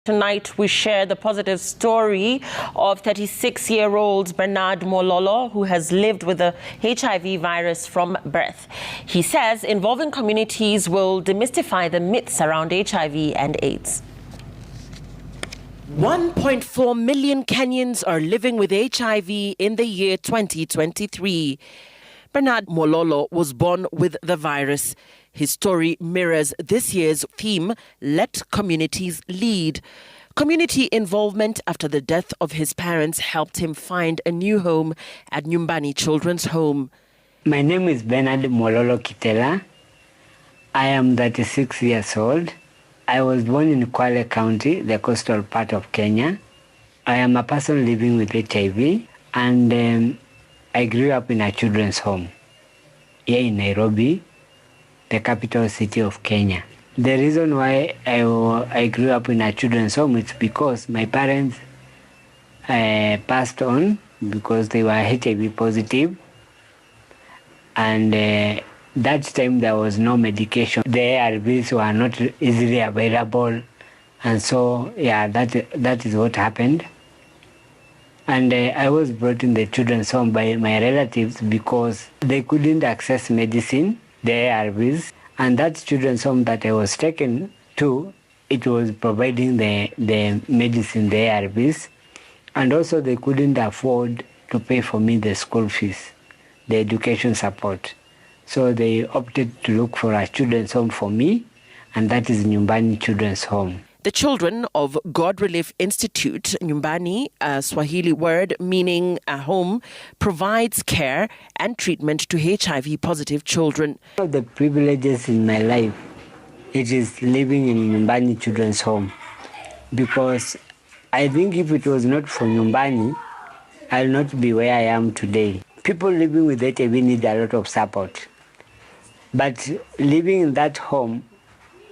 Tonight, we share the positive story of 36-year-old Bernard Mwololo, who has lived with the HIV virus from birth. He says involving communities will demystify the myths around HIV and AIDS. 1.4 million Kenyans are living with HIV in the year 2023. Bernard Mwololo was born with the virus. His story mirrors this year's theme, Let Communities Lead. Community involvement after the death of his parents helped him find a new home at Nyumbani Children's Home. My name is Bernard Mwololo Kitela. I am 36 years old. I was born in Kwale County, the coastal part of Kenya. I am a person living with HIV, and I grew up in a children's home here in Nairobi, the capital city of Kenya. The reason why I grew up in a children's home is because my parents passed on because they were HIV positive, and that time there was no medication. The ARVs were not easily available, and so that is what happened. And I was brought in the children's home by my relatives because they couldn't access medicine, the ARVs, and that children's home that I was taken to, it was providing the medicine, the ARVs, and also they couldn't afford to pay for me the school fees, the education support. So they opted to look for a children's home for me, and that is Nyumbani Children's Home. The children of God Relief Institute, Nyumbani, a Swahili word meaning a home, provides care and treatment to HIV-positive children. One of the privileges in my life, it is living in Nyumbani Children's Home, because I think if it was not for Nyumbani, I'll not be where I am today. People living with HIV need a lot of support, but living in that home,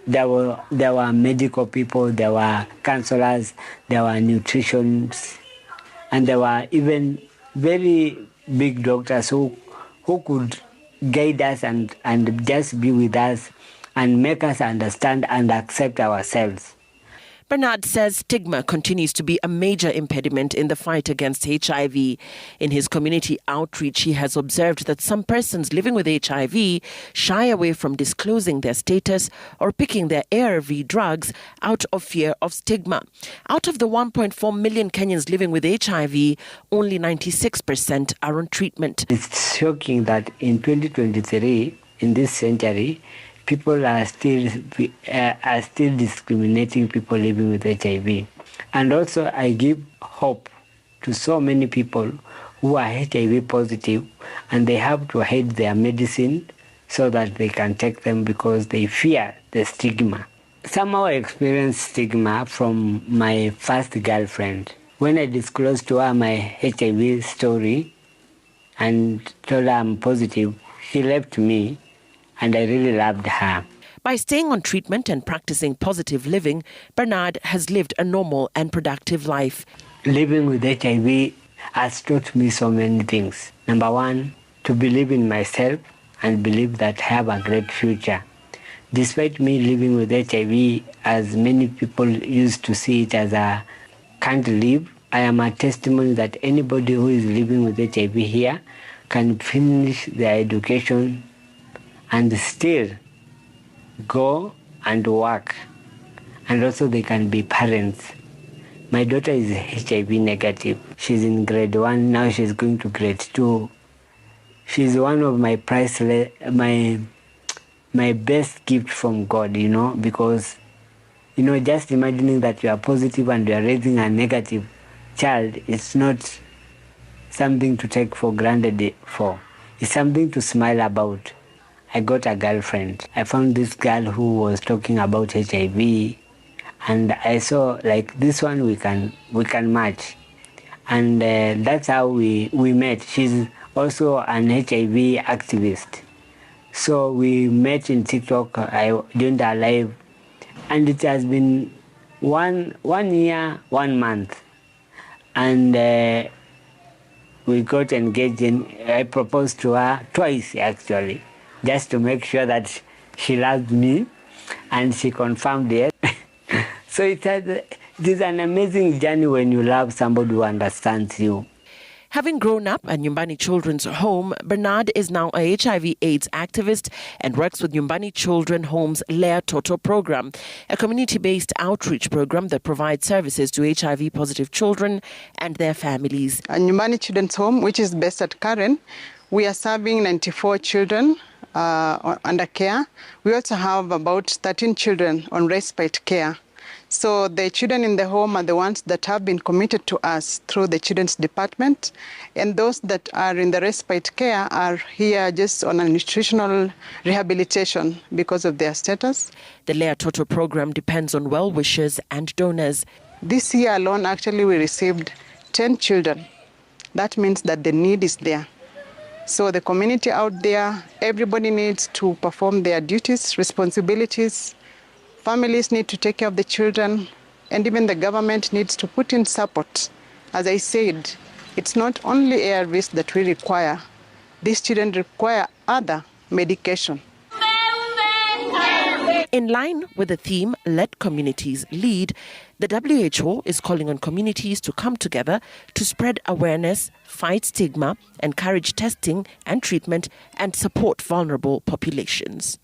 there were medical people, there were counselors, there were nutritionists, and there were even very big doctors who could guide us and just be with us and make us understand and accept ourselves. Bernard says stigma continues to be a major impediment in the fight against HIV. In his community outreach, he has observed that some persons living with HIV shy away from disclosing their status or picking their ARV drugs out of fear of stigma. Out of the 1.4 million Kenyans living with HIV, only 96% are on treatment. It's shocking that in 2023, in this century, people are still discriminating people living with HIV. And also I give hope to so many people who are HIV positive and they have to hide their medicine so that they can take them because they fear the stigma. Somehow I experienced stigma from my first girlfriend. When I disclosed to her my HIV story and told her I'm positive, she left me. And I really loved her. By staying on treatment and practicing positive living, Bernard has lived a normal and productive life. Living with HIV has taught me so many things. Number one, to believe in myself and believe that I have a great future. Despite me living with HIV, as many people used to see it as a can't live, I am a testimony that anybody who is living with HIV here can finish their education and still go and work. And also they can be parents. My daughter is HIV negative. She's in grade 1, now she's going to grade 2. She's one of my priceless, my best gift from God, because, just imagining that you are positive and you are raising a negative child, it's not something to take for granted for. It's something to smile about. I got a girlfriend. I found this girl who was talking about HIV, and I saw like this one we can match, and that's how we met. She's also an HIV activist, so we met in TikTok. I joined her live, and it has been one year, 1 month, and we got engaged. I proposed to her twice actually, just to make sure that she loved me, and she confirmed it. So It is an amazing journey when you love somebody who understands you. Having grown up at Nyumbani Children's Home, Bernard is now a HIV/AIDS activist and works with Nyumbani Children Home's Lea Toto program, a community-based outreach program that provides services to HIV-positive children and their families. At Nyumbani Children's Home, which is based at Karen, we are serving 94 children under care. We also have about 13 children on respite care. So the children in the home are the ones that have been committed to us through the children's department, and those that are in the respite care are here just on a nutritional rehabilitation because of their status. The Lea Toto program depends on well-wishers and donors. This year alone, actually, we received 10 children. That means that the need is there. So the community out there, everybody needs to perform their duties, responsibilities. Families need to take care of the children, and even the government needs to put in support. As I said, it's not only ARVs that we require. These children require other medication. In line with the theme, Let Communities Lead, the WHO is calling on communities to come together to spread awareness, fight stigma, encourage testing and treatment, and support vulnerable populations.